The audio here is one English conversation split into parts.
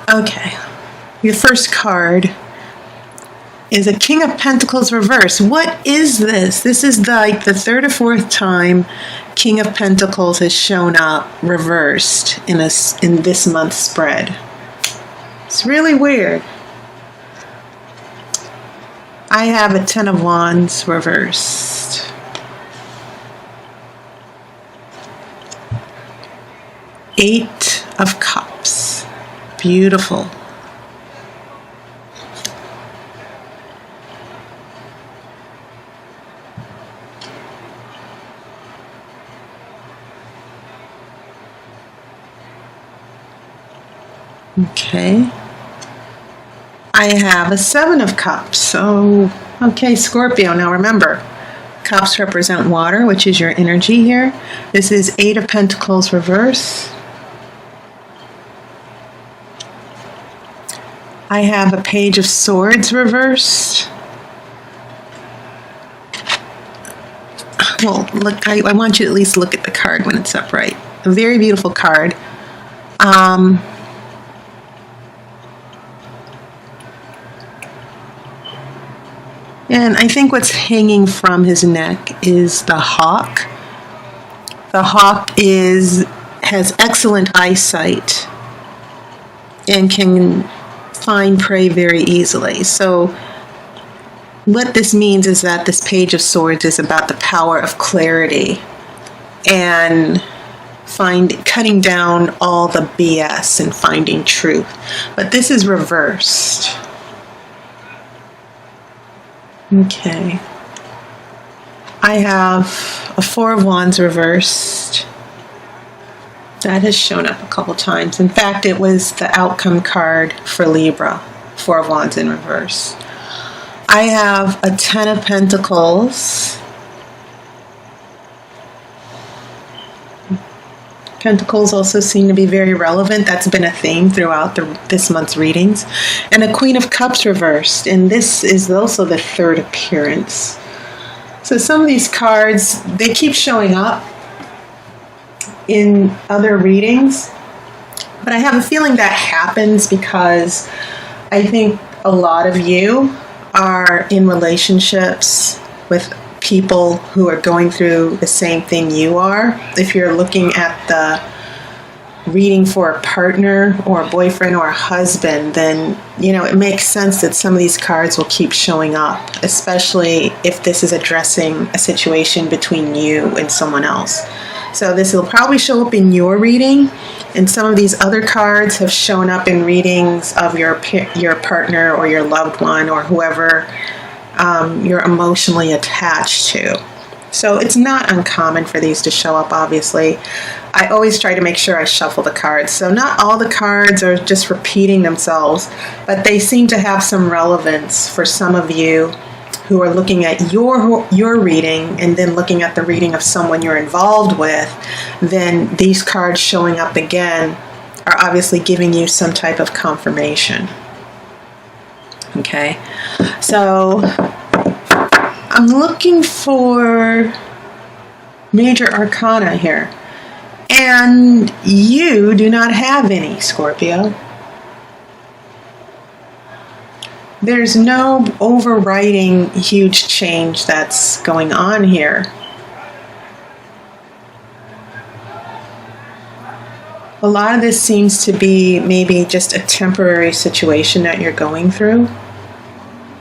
Okay. Your first card is a King of Pentacles reverse. What is this? This is like the third or fourth time King of Pentacles has shown up reversed in this month's spread. It's really weird. I have a Ten of Wands reversed. Eight of Cups. Beautiful. Okay. I have a Seven of Cups. So, okay, Scorpio. Now remember, cups represent water, which is your energy here. This is Eight of Pentacles reverse. I have a Page of Swords reversed. Well, look, I want you to at least look at the card when it's upright. A very beautiful card. And I think what's hanging from his neck is the hawk. The hawk has excellent eyesight and can find prey very easily. So what this means is that this Page of Swords is about the power of clarity and cutting down all the BS and finding truth. But this is reversed. Okay. I have a Four of Wands reversed. That has shown up a couple times. In fact, it was the outcome card for Libra, Four of Wands in reverse. I have a Ten of Pentacles. Pentacles also seem to be very relevant. That's been a theme throughout this month's readings. And a Queen of Cups reversed. And this is also the third appearance. So some of these cards, they keep showing up in other readings. But I have a feeling that happens because I think a lot of you are in relationships with people who are going through the same thing you are. If you're looking at the reading for a partner or a boyfriend or a husband, then it makes sense that some of these cards will keep showing up, especially if this is addressing a situation between you and someone else. So this will probably show up in your reading, and some of these other cards have shown up in readings of your partner or your loved one or whoever you're emotionally attached to. So it's not uncommon for these to show up, obviously. I always try to make sure I shuffle the cards. So not all the cards are just repeating themselves, but they seem to have some relevance for some of you who are looking at your reading and then looking at the reading of someone you're involved with. Then these cards showing up again are obviously giving you some type of confirmation. Okay, so I'm looking for major arcana here, and you do not have any, Scorpio. There's no overriding huge change that's going on here. A lot of this seems to be maybe just a temporary situation that you're going through.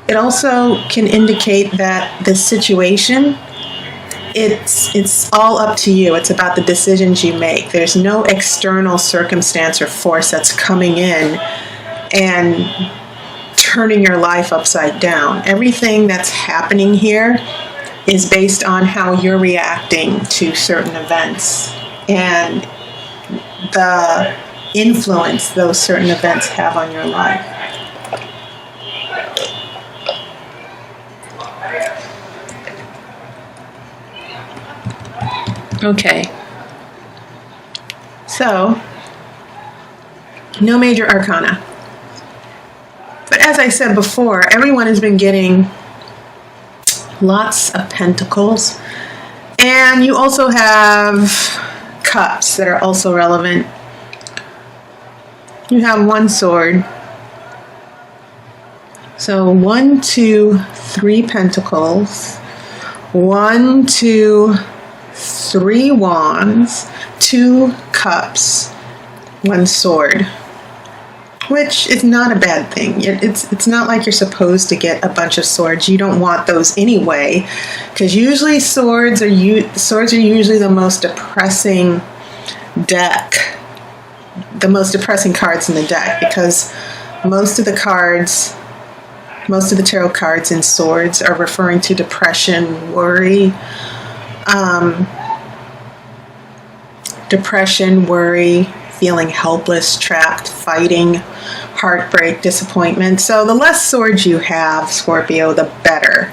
It also can indicate that the situation, it's all up to you. It's about the decisions you make. There's no external circumstance or force that's coming in and turning your life upside down. Everything that's happening here is based on how you're reacting to certain events and the influence those certain events have on your life. Okay, so no major arcana. But as I said before, everyone has been getting lots of pentacles. And you also have cups that are also relevant. You have one sword. So 1, 2, 3 pentacles. 1, 2, 3 wands. 2 cups. 1 sword. Which is not a bad thing. It's not like you're supposed to get a bunch of swords. You don't want those anyway, because usually swords are usually the most depressing deck, the most depressing cards in the deck, because most of the tarot cards in swords are referring to depression, worry, feeling helpless, trapped, fighting, heartbreak, disappointment. So the less swords you have, Scorpio, the better.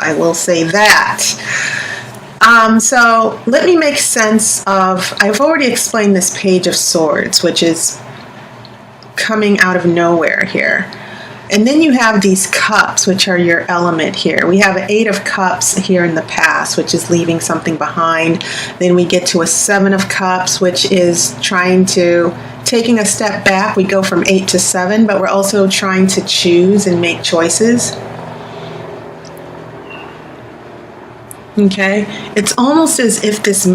I will say that. So let me make sense of, I've already explained this Page of Swords, which is coming out of nowhere here. And then you have these cups, which are your element here. We have an 8 of Cups here in the past, which is leaving something behind. Then we get to a 7 of Cups, which is taking a step back. We go from 8 to 7, but we're also trying to choose and make choices. Okay? It's almost as if this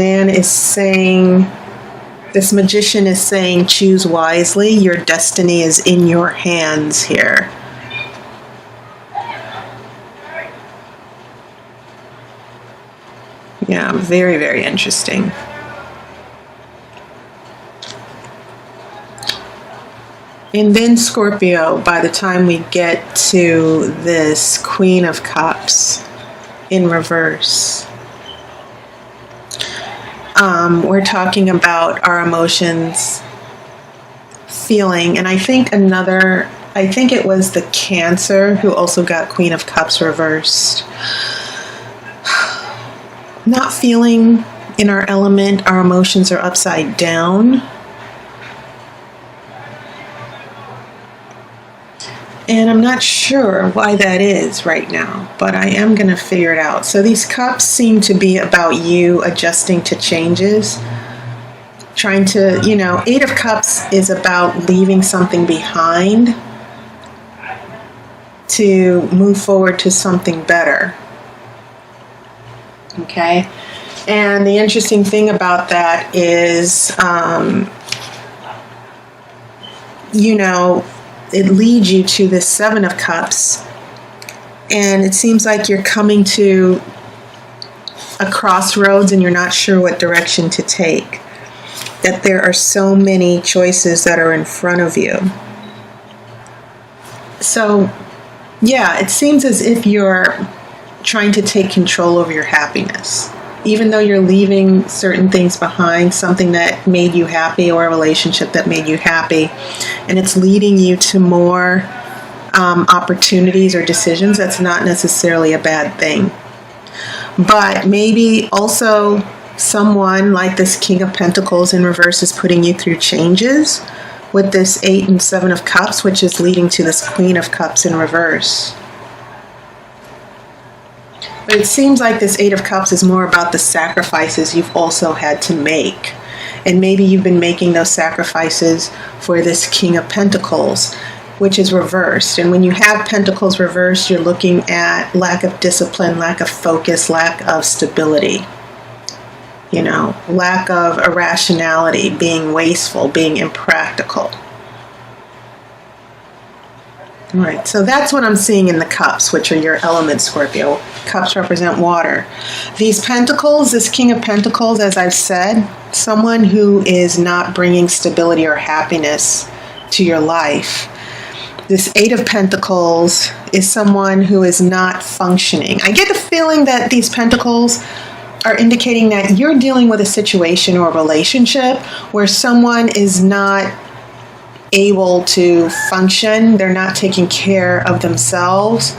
magician is saying, choose wisely. Your destiny is in your hands here. Yeah, very, very interesting. And then Scorpio, by the time we get to this Queen of Cups in reverse, we're talking about our emotions, feeling, and I think it was the Cancer who also got Queen of Cups reversed. Not feeling in our element, our emotions are upside down. And I'm not sure why that is right now, but I am going to figure it out. So these cups seem to be about you adjusting to changes, trying to, 8 of Cups is about leaving something behind to move forward to something better. Okay? And the interesting thing about that is, it leads you to this 7 of Cups, and it seems like you're coming to a crossroads and you're not sure what direction to take. That there are so many choices that are in front of you. So, yeah, it seems as if you're trying to take control over your happiness. Even though you're leaving certain things behind, something that made you happy or a relationship that made you happy, and it's leading you to more opportunities or decisions, that's not necessarily a bad thing. But maybe also someone like this King of Pentacles in reverse is putting you through changes with this 8 and 7 of Cups, which is leading to this Queen of Cups in reverse. But it seems like this 8 of Cups is more about the sacrifices you've also had to make. And maybe you've been making those sacrifices for this King of Pentacles, which is reversed. And when you have Pentacles reversed, you're looking at lack of discipline, lack of focus, lack of stability. Lack of irrationality, being wasteful, being impractical. All right, so that's what I'm seeing in the cups, which are your element, Scorpio. Cups represent water. These pentacles, this King of Pentacles, as I've said, someone who is not bringing stability or happiness to your life. This 8 of Pentacles is someone who is not functioning. I get the feeling that these pentacles are indicating that you're dealing with a situation or a relationship where someone is not able to function. They're not taking care of themselves.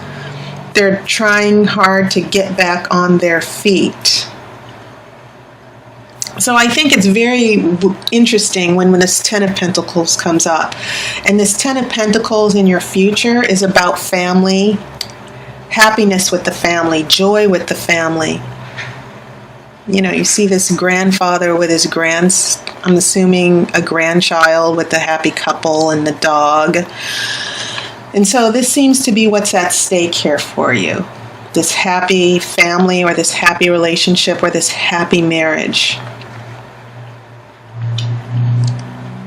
They're trying hard to get back on their feet. So I think it's very interesting when this 10 of Pentacles comes up. And this 10 of Pentacles in your future is about family, happiness with the family, joy with the family. You see this grandfather with his I'm assuming a grandchild with the happy couple and the dog. And so this seems to be what's at stake here for you. This happy family or this happy relationship or this happy marriage.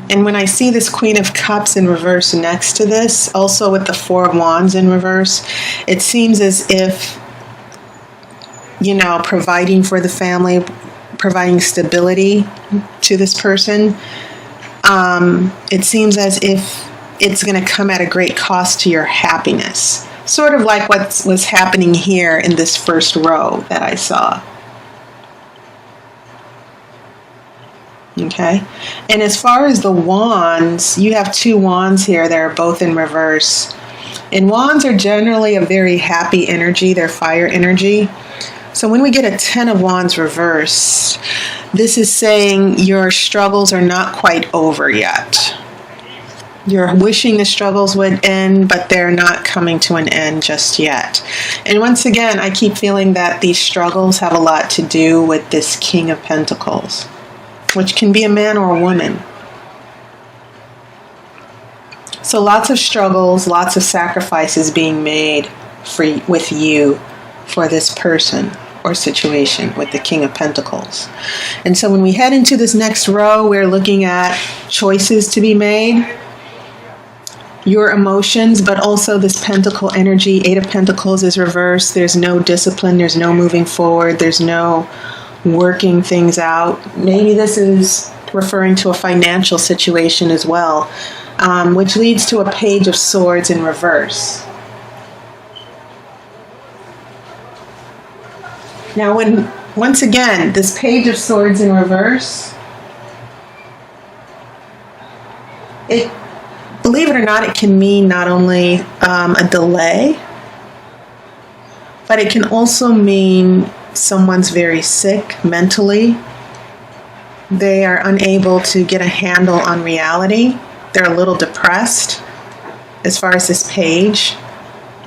And when I see this Queen of Cups in reverse next to this, also with the Four of Wands in reverse, it seems as if, providing for the family, providing stability to this person, it seems as if it's going to come at a great cost to your happiness. Sort of like what was happening here in this first row that I saw. Okay, and as far as the wands, you have two wands here that are both in reverse. And wands are generally a very happy energy, they're fire energy. So when we get a 10 of wands reversed, this is saying your struggles are not quite over yet. You're wishing the struggles would end, but they're not coming to an end just yet. And once again, I keep feeling that these struggles have a lot to do with this King of Pentacles, which can be a man or a woman. So lots of struggles, lots of sacrifices being made with you for this person or situation with the King of Pentacles. And so when we head into this next row, we're looking at choices to be made, your emotions, but also this Pentacle energy. Eight of Pentacles is reversed. There's no discipline, there's no moving forward, there's no working things out. Maybe this is referring to a financial situation as well, which leads to a Page of Swords in reverse. Now, once again, this Page of Swords in reverse, believe it or not, it can mean not only a delay, but it can also mean someone's very sick mentally. They are unable to get a handle on reality. They're a little depressed as far as this page.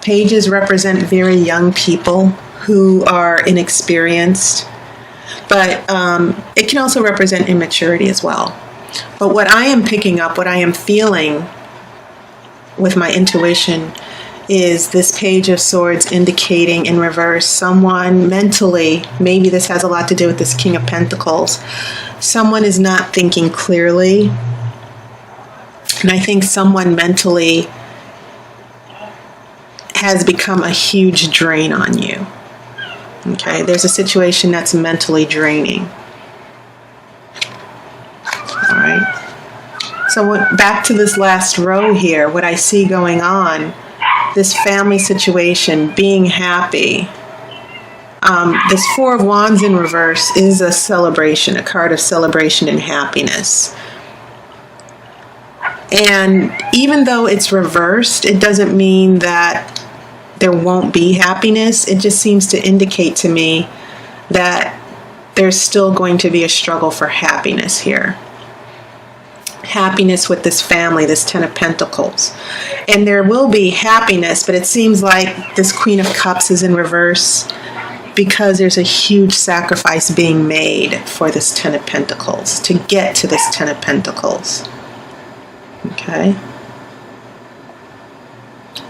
Pages represent very young people who are inexperienced, but it can also represent immaturity as well. But what I am picking up, what I am feeling with my intuition, is this Page of Swords indicating in reverse someone mentally, maybe this has a lot to do with this King of Pentacles, someone is not thinking clearly. And I think someone mentally has become a huge drain on you. Okay, there's a situation that's mentally draining. All right. So back to this last row here, what I see going on, this family situation, being happy. This Four of Wands in reverse is a celebration, a card of celebration and happiness. And even though it's reversed, it doesn't mean that there won't be happiness. It just seems to indicate to me that there's still going to be a struggle for happiness here. Happiness with this family, this Ten of Pentacles. And there will be happiness, but it seems like this Queen of Cups is in reverse because there's a huge sacrifice being made for this Ten of Pentacles to get to this Ten of Pentacles. Okay.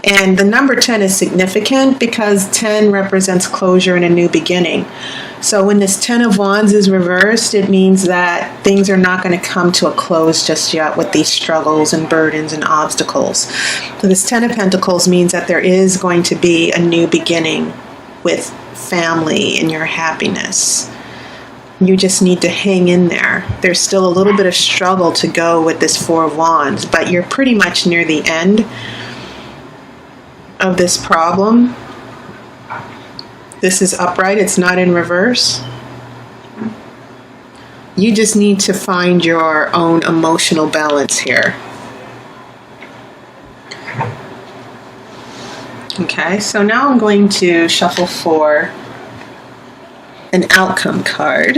And the number 10 is significant because 10 represents closure and a new beginning. So when this 10 of Wands is reversed, it means that things are not going to come to a close just yet with these struggles and burdens and obstacles. So this 10 of Pentacles means that there is going to be a new beginning with family and your happiness. You just need to hang in there. There's still a little bit of struggle to go with this Four of Wands, but you're pretty much near the end of this problem. This is upright, it's not in reverse. You just need to find your own emotional balance here. Okay, so now I'm going to shuffle for an outcome card.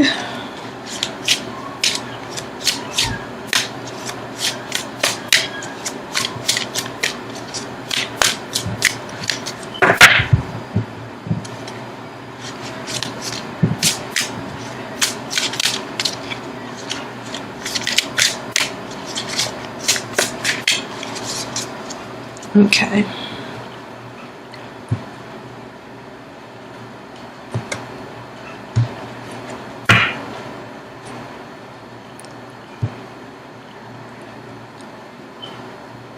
Okay.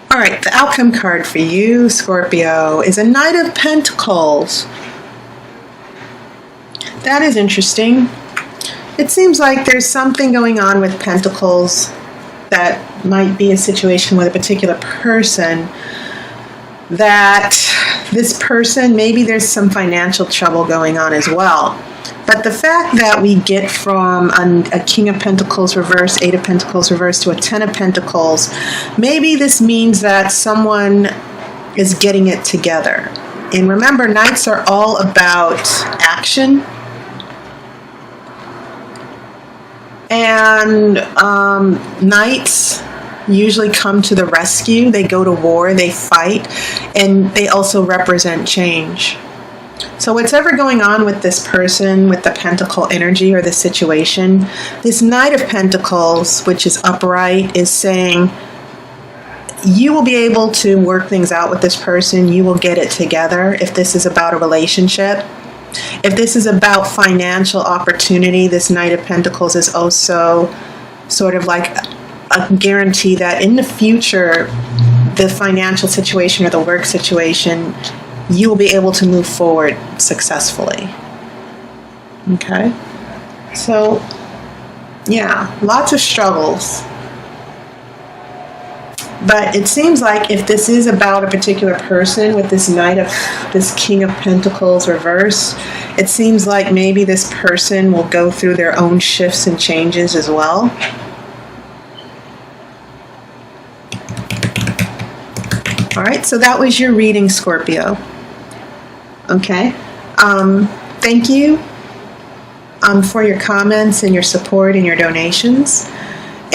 All right, the outcome card for you, Scorpio, is a Knight of Pentacles. That is interesting. It seems like there's something going on with Pentacles that might be a situation with a particular person, that this person, maybe there's some financial trouble going on as well. But the fact that we get from a King of Pentacles reverse, Eight of Pentacles reverse to a Ten of Pentacles, maybe this means that someone is getting it together. And remember, Knights are all about action. And Knights usually come to the rescue. They go to war, they fight, and they also represent change. So whatever going on with this person, with the Pentacle energy or the situation, this Knight of Pentacles, which is upright, is saying you will be able to work things out with this person. You will get it together if this is about a relationship. If this is about financial opportunity, this Knight of Pentacles is also sort of like a guarantee that in the future, the financial situation or the work situation, you will be able to move forward successfully. Okay? So, yeah, lots of struggles. But it seems like if this is about a particular person with this this King of Pentacles reverse, it seems like maybe this person will go through their own shifts and changes as well. All right, so that was your reading, Scorpio. Okay. Thank you for your comments and your support and your donations.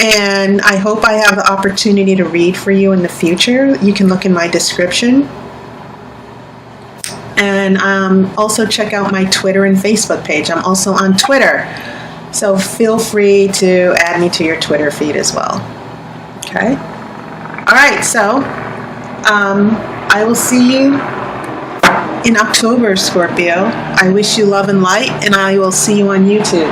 And I hope I have the opportunity to read for you in the future. You can look in my description. And also check out my Twitter and Facebook page. I'm also on Twitter. So feel free to add me to your Twitter feed as well. Okay? All right, so I will see you in October, Scorpio. I wish you love and light, and I will see you on YouTube.